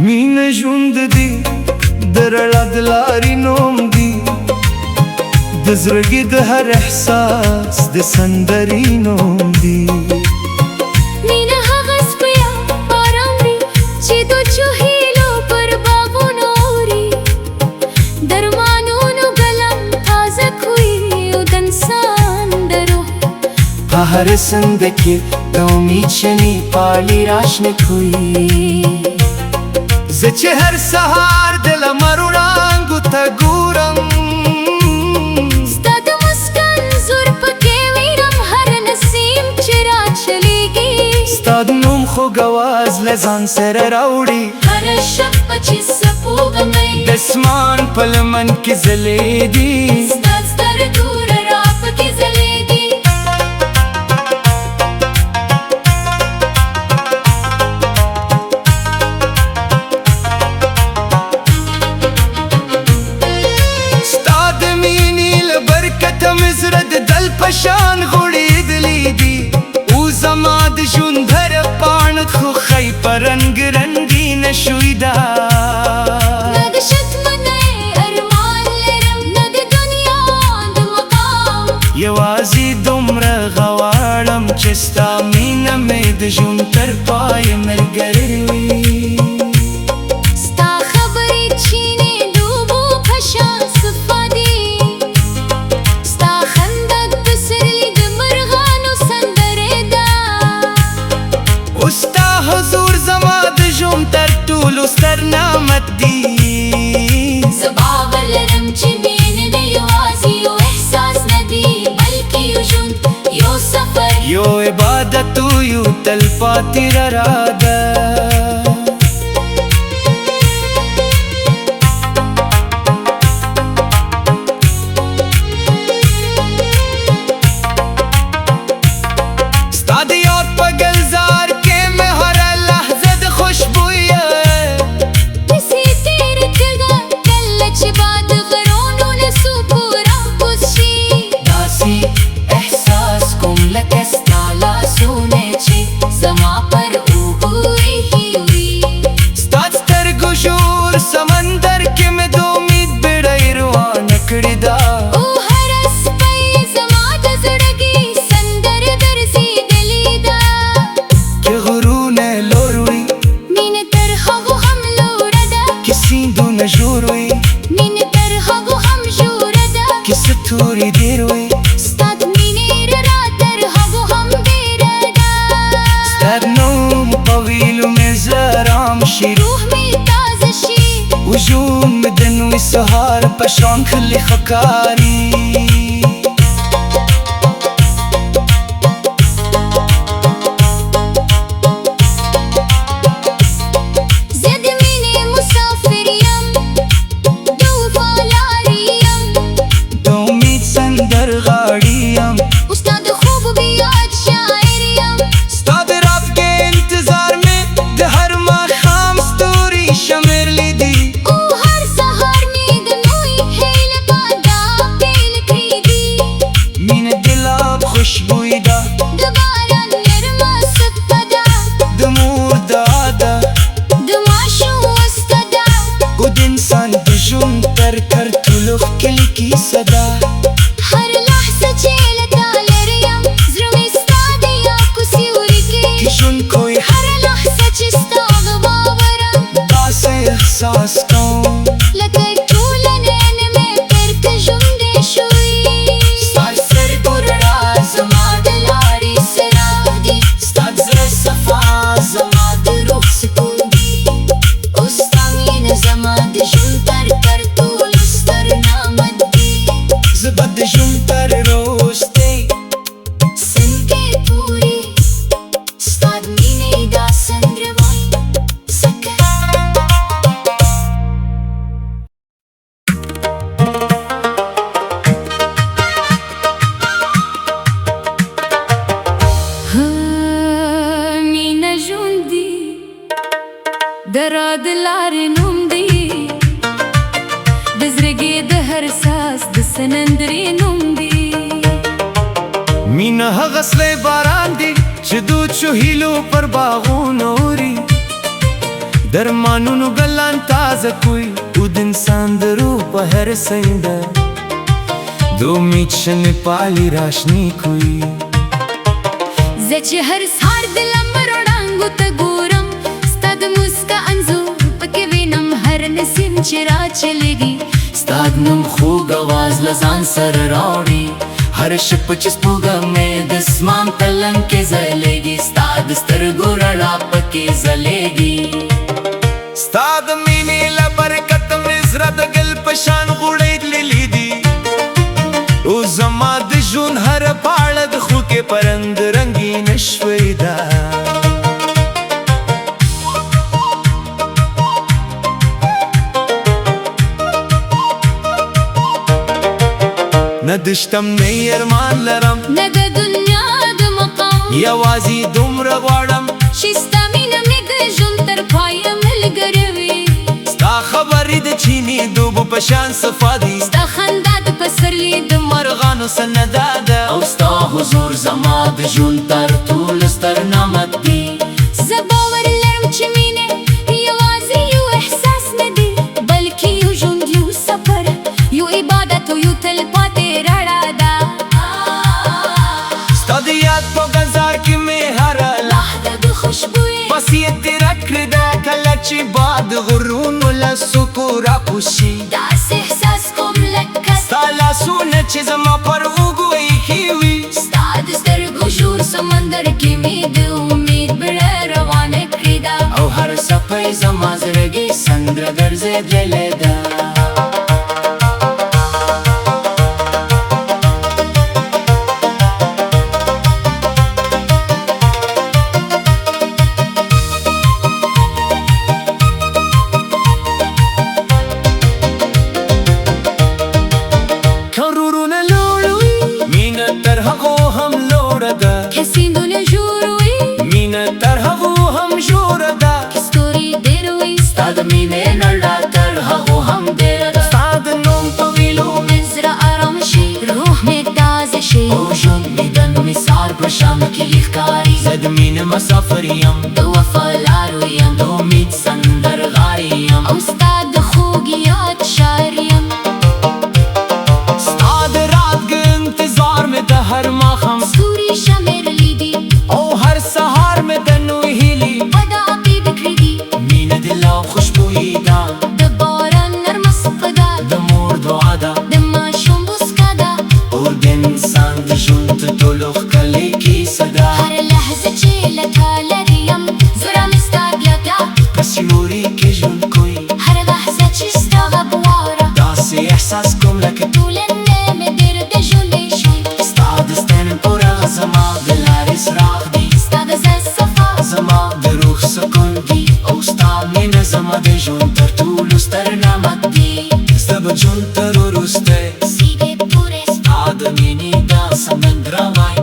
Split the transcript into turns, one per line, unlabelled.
مینه ژوند دی د رڼا د لارې نوم دی د زړګي د هر احساس د سندرې نوم دی
مینه هغه سپیا باران دی چې د چهیلو پر باغونو اوري درمانونو ګلم تازه کوي او د انسان د روح
په هر سنده کې د امید شنې پالي راشنه کوي زه چې هر سهار د لمر وړانګو ته ګورم
ستا د مسکن زور پکې وینم هر نسیم چې راچلیږي
ستا د نوم خوږ اواز له ځان سره راوړي
هره شپه چې سپوږمۍ
د اسمان په لمن کې ځلېږي
ستا سترګو را پکې ځلېږي
پشان غوړېدلې دي او زما د ژوند هر پاڼه خوښۍ په رنګ رنګینه شوې ده
نه د شتمنۍ ارمان لرم نه د دنیا د مقام
یوازې دومره غواړم چې ستا مینه مې د ژوند تر پایه ملګرې وي
ستا خبرې چینې د اوبو په شان صفا دي ستا خندا د پسرلي د مرغانو سندرې ده
او ستا حضور زما د ژوند تر ټولو ستر نعمت دی
زه باور لرم چې مینه د یوازې یو احساس نه دی بلکې یو ژوند یو سفر
یو عبادت یو تلپاتې راده ستا د یاد په ګلزار کې مې هره لحظه د خوشبویه
کیسې تېرې کړه کله چې باد غرونو له څوکو راکوز شي
داسې
احساس کوم لکه ستا لاسونه چې زما پر اوبو ایښي وي
ستا د سترګو ژور سمندر کې مې د امید بیړۍ روانه کړې ده
او هره سپۍ زما د زړګي سندره ګرځېدلې ده
چې غرونه لوړ وي
مینه تر هغو هم لوړه ده
چې سیندونه ژور وي
مینه تر هغو هم ژوره ده
چې ستوري ډېر وي
ستا د مینې رڼا تر هغو هم ډېره ده
ستا د نوم په ویلو مې زړه ارام شي
روح مې تازه شي
وجود مې د نوي سهار په شان ښکلي ښکاري
زه د مینې مسافر یم د وفا لارې یم
د امید سندرغاړی یم
او ستا د خوبو بیاد شاعر یم
ستا د راتګ انتظار مې د هر ماښام ستوري شمېرلي دي
او هر سهار مې د نوې هیلې په دا پیل کړي دي
مینه د لاب خوشبویي ده
د باران نرمه څپه ده
د مور دعا ده
د ماشوم وسته ده
او د انسان د ژوند تر ټولو ښکلې کیسه ده
هر لحظه چې له تا لرې یم زړه مې ستا د یادو سیوري کې
چې ژوند کوی
هره لحظه چې ستا غباورم
داسې احساس کوم
لکه ټوله نن مې بیرته ژوندی شوي
ستا د سترګو رڼا زما د لارې څراغ دی ستا د زړه صفا زما د روح سکون دی
او ستا مینه زما د ژوند تر ټولو ستر نعمت دی
زه به د ژوند تر وروستۍ
څنګه پورې ستا د مینې دا سندره وایم ځکه مینه ژوند دی د را د لارې نوم دی د زړګي د هر ساز د سنندرې نوم دی
مینه هغه سلی باران دی چې دود شو هیلو پر باغونو اوري درمانونو کوی او د انسان د روح په هر سنده د امید شنې پالي راشنی کوی
زه چې هر سهار د لمر وړانګو ته ګورم ستا د موسکا انځور پکې وینم هر نسیم چې راچلېږي
ستا د نوم خوږ اواز له ځان سره راوړي هر شپه چې سپوږمۍ د اسمان پلنګ کې ځلېږي ستا د سترګو رڼا پکې ځلېږي ستا د مینې له برکته مې زړه د ګل په شان غوړې تللې دي او زما د ژوند هره پاڼه د خوږې پرند رنګینه شوې ده نه د شتمنۍ ارمان لرم
نه د دنیا د مقام
یوازې دومره غواړم
چې ستا مینه مې د ژوند تر پایه ملګرې وي
ستا خبرې د چینې دوبو په شان صفا دي
ستا خندا د پسرلي د
مرغانو سندا ده او ستا حضور زما د ژوند تر ټولو ستر نعمت دی
زه باور لرم چې مینه یوازې یو احساس نه دی بلکې یو ژوند یو سفر یو عبادت او یو تلپاتې رڼا ده
ستا د یاد په بازار کې مې هره
لحظه د خوشبویۍ
بس یې تېره کړې ده کله چې باد غرونو له څوکو راپوشي
داسې احساس کوم لکه
ستا لاسونه چې زما پر اوږو ایښي وي
ستا د سترګو ژور سمندر کې مې د امید بړه روانه کړې ده
او هر څپه یې زما زړګي سندره ګرځېدلې ده
سیندونه ژور وي
مینه تر هغو هم ژوره ده
ستوري ډېر وي
ستا د مینې نړۍ تر هغو هم ډېره ده ستا د نوم په ویلو
مې زړه ارام شي روح مې تازه شي
او ژوند مې د مثال په شان کې ښکاري زه د مینې مسافر یم
د وفا لارو یم
د امید سندرغاړی یم
او ستا د خوږ یاد شاعر یم
ستا د راتګ انتظار مې د هر ماښام
ستوري شمېرلي دي
او هر سهار مې د نوې هیلې
ودا عقیده کړې دي
مینه د لا خوشبویي ده
د باران نرمه څپه ده
د مور دعا ده
د ماشوم موسکا ده
او د انسان د ژوند تر ټولو ښکلې کیسه ده
هر لحظه چې له تا لرې یم زړه مې ستا بیا بیا
په سیوري کې ژوند کوي
هر لحظه چې ستا غږ واورم
داسې احساس کوم لکه
ټولنې مې ډېر د ژوندی شوي
ستا د ستن پوره زما د لارې څراغ دی
ستا د زړه صفا
زما د روح سکون دی او ستا مینه زما د ژوند تر ټولو ستر نعمت دی زه به ژوند تر وروسته
سیبې پورې
ستا د مینې دا سمندر وای